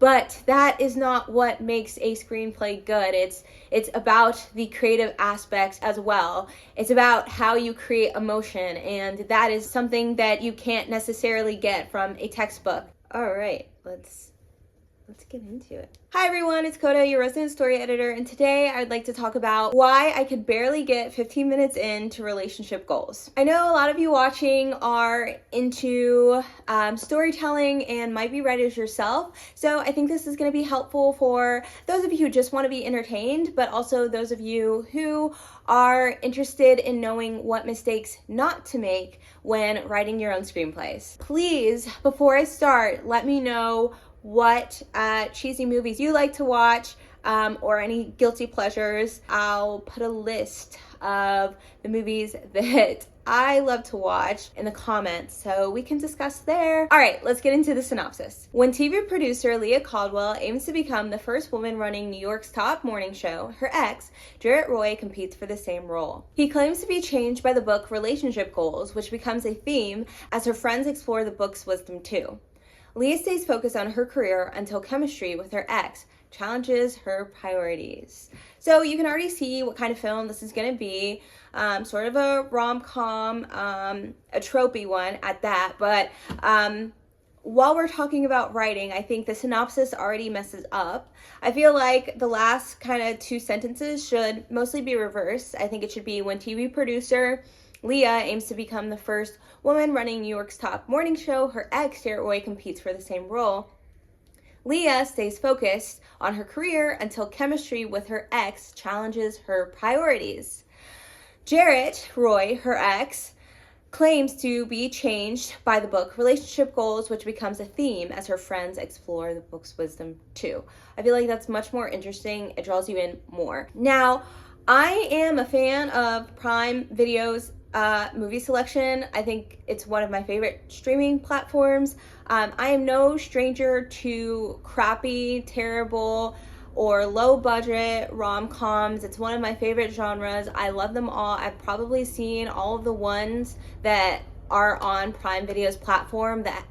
But that is not what makes a screenplay good. It's about the creative aspects as well. It's about how you create emotion, and that is something that you can't necessarily get from a textbook. All right, let's get into it. Hi everyone, it's Coda, your resident story editor, and today I'd like to talk about why I could barely get 15 minutes into relationship goals. I know a lot of you watching are into storytelling and might be writers yourself, so I think this is going to be helpful for those of you who just want to be entertained, but also those of you who are interested in knowing what mistakes not to make when writing your own screenplays. Please, before I start, let me know what cheesy movies you like to watch, or any guilty pleasures. I'll put a list of the movies that I love to watch in the comments so we can discuss there. All right, let's get into the synopsis. When TV producer Leah Caldwell aims to become the first woman running New York's top morning show, her ex, Jarrett Roy, competes for the same role. He claims to be changed by the book Relationship Goals, which becomes a theme as her friends explore the book's wisdom too. Leah stays focused on her career until chemistry with her ex challenges her priorities. So you can already see what kind of film this is going to be. Sort of a rom-com, a tropey one at that. But while we're talking about writing, I think the synopsis already messes up. I feel like the last kind of two sentences should mostly be reversed. I think it should be when TV producer Leah aims to become the first woman running New York's top morning show, her ex, Jarrett Roy, competes for the same role. Leah stays focused on her career until chemistry with her ex challenges her priorities. Jarrett Roy, her ex, claims to be changed by the book Relationship Goals, which becomes a theme as her friends explore the book's wisdom too. I feel like that's much more interesting. It draws you in more. Now, I am a fan of Prime Video's movie selection. I think it's one of my favorite streaming platforms. I am no stranger to crappy, terrible, or low budget rom-coms. It's one of my favorite genres. I love them all. I've probably seen all of the ones that are on Prime Video's platform that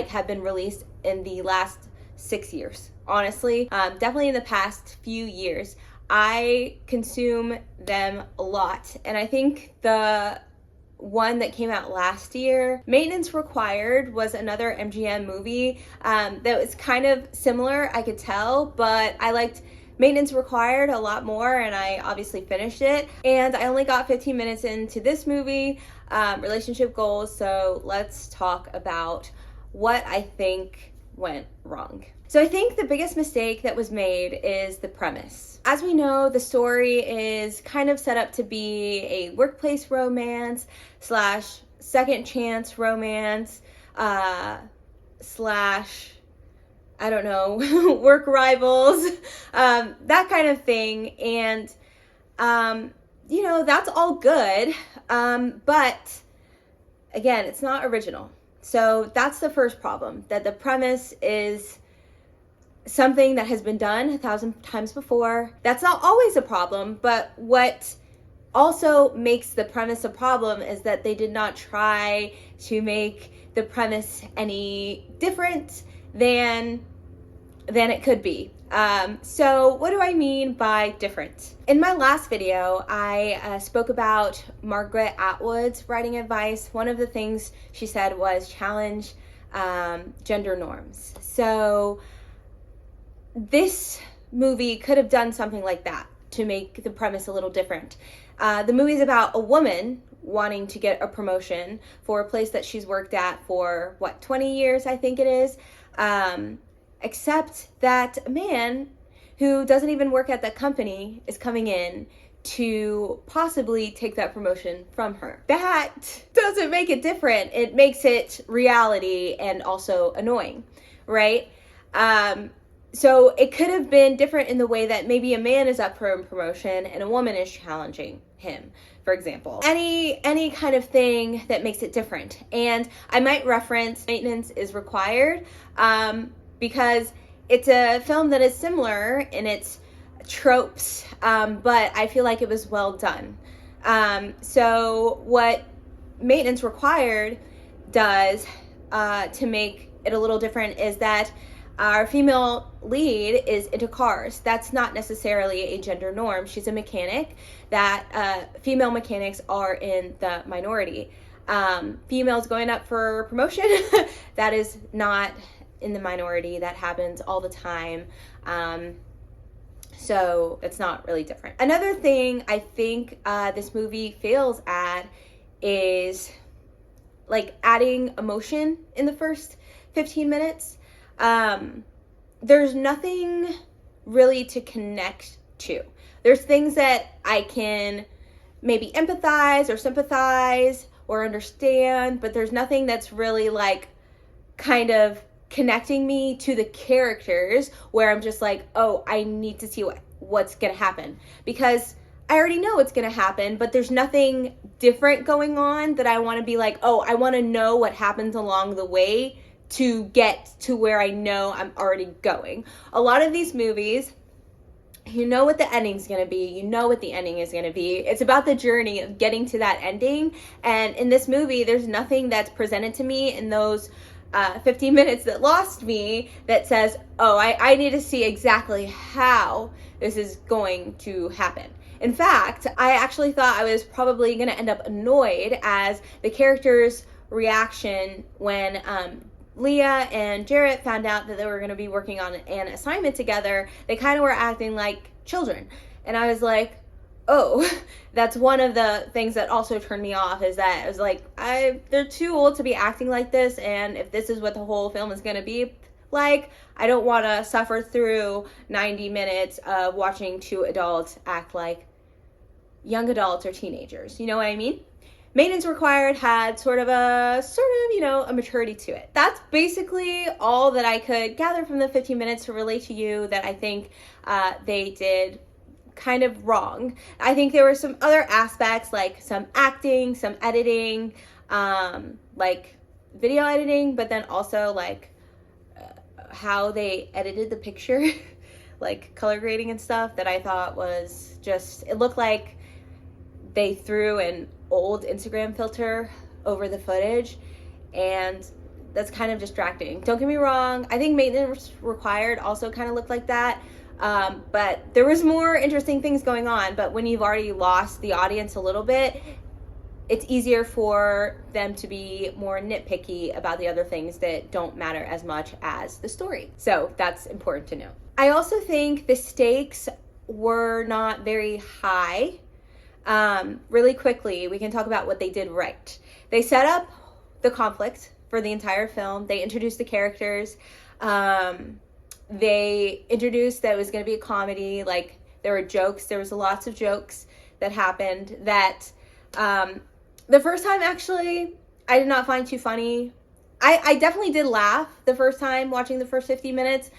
have been released in the last 6 years. Honestly, definitely in the past few years. I consume them a lot, and I think the one that came out last year, Maintenance Required, was another MGM movie that was kind of similar, I could tell, but I liked Maintenance Required a lot more, and I obviously finished it. And I only got 15 minutes into this movie, Relationship Goals, so let's talk about what I think went wrong. So I think the biggest mistake that was made is the premise. As we know, the story is kind of set up to be a workplace romance slash second chance romance slash, I don't know, work rivals, that kind of thing. And, you know, that's all good. But again, it's not original. So that's the first problem, that the premise is something that has been done 1,000 times before. That's not always a problem, but what also makes the premise a problem is that they did not try to make the premise any different than it could be. So what do I mean by different? In my last video, I spoke about Margaret Atwood's writing advice. One of the things she said was challenge gender norms. So this movie could have done something like that to make the premise a little different. The movie's about a woman wanting to get a promotion for a place that she's worked at for, 20 years, I think it is. Except that a man who doesn't even work at that company is coming in to possibly take that promotion from her. That doesn't make it different. It makes it reality and also annoying, right? So it could have been different in the way that maybe a man is up for a promotion and a woman is challenging him, for example. Any kind of thing that makes it different. And I might reference Maintenance is Required, because it's a film that is similar in its tropes, but I feel like it was well done. So what Maintenance Required does to make it a little different is that Our female lead is into cars. That's not necessarily a gender norm. She's a mechanic. That female mechanics are in the minority. Females going up for promotion, that is not in the minority. That happens all the time. So it's not really different. Another thing I think this movie fails at is like adding emotion in the first 15 minutes. There's nothing really to connect to. There's things that I can maybe empathize or sympathize or understand, but there's nothing that's really like kind of connecting me to the characters where I'm just like, oh, I need to see what's gonna happen, because I already know what's gonna happen, but there's nothing different going on that I want to be like, oh, I want to know what happens along the way to get to where I know I'm already going. A lot of these movies, you know what the ending's gonna be, you know what the ending is gonna be. It's about the journey of getting to that ending, and in this movie, there's nothing that's presented to me in those 15 minutes that lost me that says, oh, I need to see exactly how this is going to happen. In fact, I actually thought I was probably going to end up annoyed as the character's reaction when Leah and Jarrett found out that they were going to be working on an assignment together. They kind of were acting like children. And I was like, oh, that's one of the things that also turned me off, is that I was like, they're too old to be acting like this, and if this is what the whole film is going to be like, I don't want to suffer through 90 minutes of watching two adults act like young adults or teenagers. You know what I mean? Maintenance Required had sort of, a maturity to it. That's basically all that I could gather from the 15 minutes to relate to you that I think they did kind of wrong. I think there were some other aspects, like some acting, some editing, like video editing, but then also like how they edited the picture, like color grading and stuff, that I thought was just, it looked like they threw an old Instagram filter over the footage, and that's kind of distracting. Don't get me wrong, I think Maintenance Required also kind of looked like that. But there was more interesting things going on, but when you've already lost the audience a little bit, it's easier for them to be more nitpicky about the other things that don't matter as much as the story. So that's important to know. I also think the stakes were not very high. Really quickly, we can talk about what they did right. They set up the conflict for the entire film. They introduced the characters. They introduced that it was going to be a comedy. Like, there were jokes. There was lots of jokes that happened that the first time, actually, I did not find too funny. I definitely did laugh the first time watching the first 15 minutes,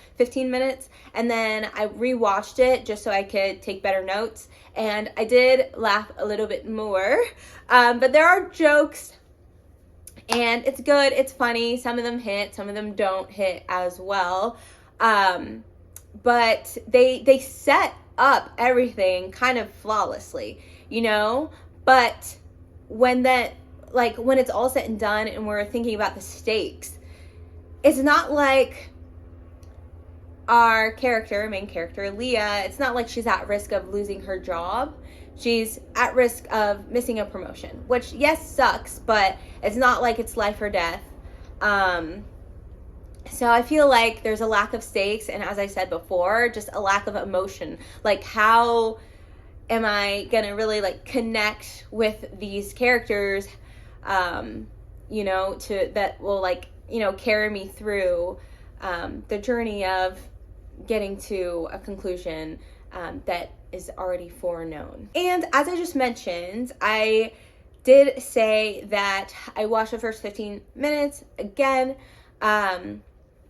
and then I rewatched it just so I could take better notes, and I did laugh a little bit more. But there are jokes, and it's good, it's funny. Some of them hit, some of them don't hit as well. But they set up everything kind of flawlessly, you know? But when it's all said and done and we're thinking about the stakes, it's not like our main character, Leah, it's not like she's at risk of losing her job. She's at risk of missing a promotion, which, yes, sucks, but it's not like it's life or death. So I feel like there's a lack of stakes, and as I said before, just a lack of emotion. Like, how am I gonna really like connect with these characters, that will carry me through the journey of getting to a conclusion that is already foreknown. And as I just mentioned, I did say that I watched the first 15 minutes again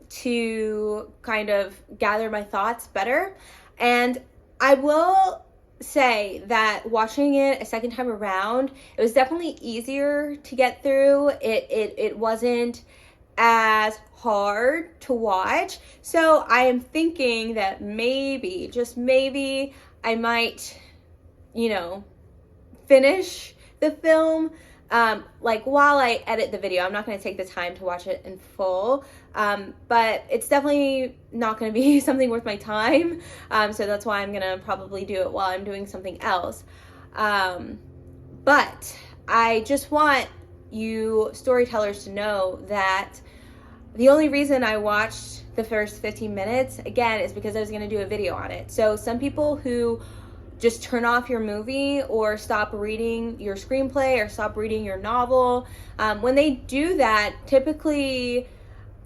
to kind of gather my thoughts better. And I will say that watching it a second time around, it was definitely easier to get through. It wasn't as hard to watch. So I am thinking that maybe, just maybe, I might, finish the film while I edit the video. I'm not going to take the time to watch it in full. But it's definitely not going to be something worth my time. So that's why I'm going to probably do it while I'm doing something else. But I just want you storytellers to know that the only reason I watched the first 15 minutes, again, is because I was going to do a video on it. So some people who just turn off your movie or stop reading your screenplay or stop reading your novel, when they do that, typically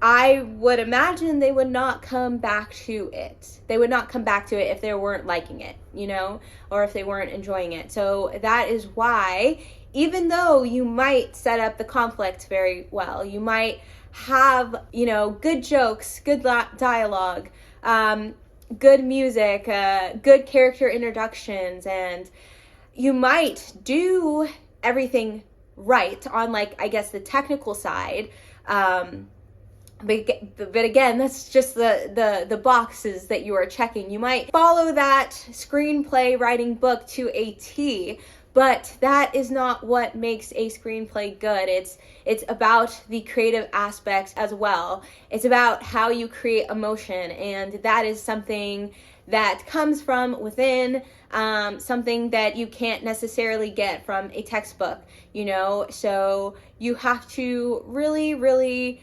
I would imagine they would not come back to it. They would not come back to it if they weren't liking it, you know, or if they weren't enjoying it. So that is why, even though you might set up the conflict very well, you might have, you know, good jokes, good dialogue, good music, good character introductions, and you might do everything right on, like, I guess, the technical side. But again, that's just the boxes that you are checking. You might follow that screenplay writing book to a T, but that is not what makes a screenplay good. It's about the creative aspects as well. It's about how you create emotion, and that is something that comes from within, something that you can't necessarily get from a textbook, you know? So you have to really,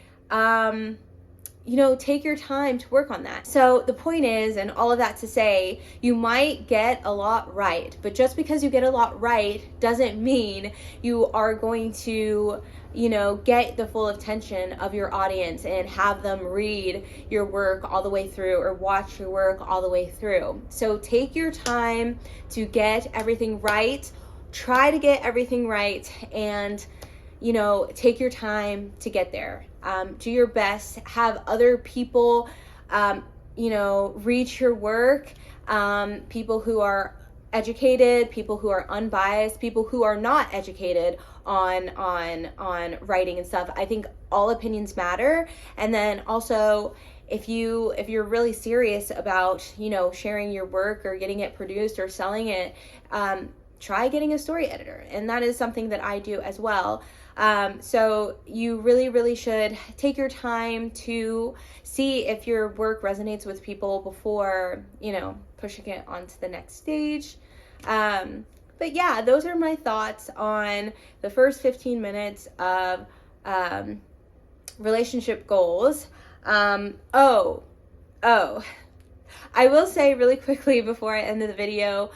you know, take your time to work on that. So the point is, and all of that to say, you might get a lot right, but just because you get a lot right doesn't mean you are going to, you know, get the full attention of your audience and have them read your work all the way through or watch your work all the way through. So take your time to get everything right. Try to get everything right, and, you know, take your time to get there. Do your best. Have other people, you know, read your work. People who are educated, people who are unbiased, people who are not educated on writing and stuff. I think all opinions matter. And then also, if you're really serious about, you know, sharing your work or getting it produced or selling it, try getting a story editor. And that is something that I do as well. So you really should take your time to see if your work resonates with people before, you know, pushing it onto the next stage. But yeah, those are my thoughts on the first 15 minutes of relationship goals. I will say really quickly before I end the video,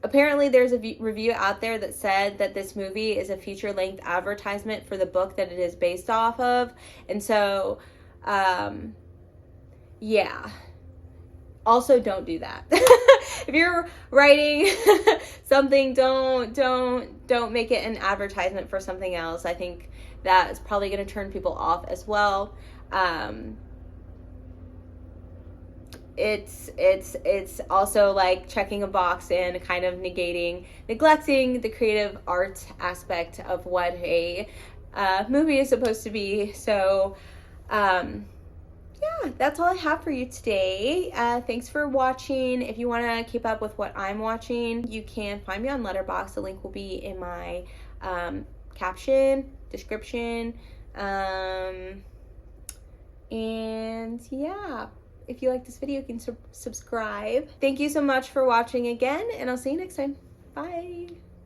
apparently there's a review out there that said that this movie is a feature-length advertisement for the book that it is based off of. And so, yeah. Also, don't do that. If you're writing something, don't make it an advertisement for something else. I think that is probably going to turn people off as well. It's also like checking a box and kind of neglecting the creative art aspect of what a movie is supposed to be. So, yeah, that's all I have for you today. Thanks for watching. If you want to keep up with what I'm watching, you can find me on Letterboxd. The link will be in my caption, description, and yeah. If you like this video, you can subscribe. Thank you so much for watching again, and I'll see you next time. Bye.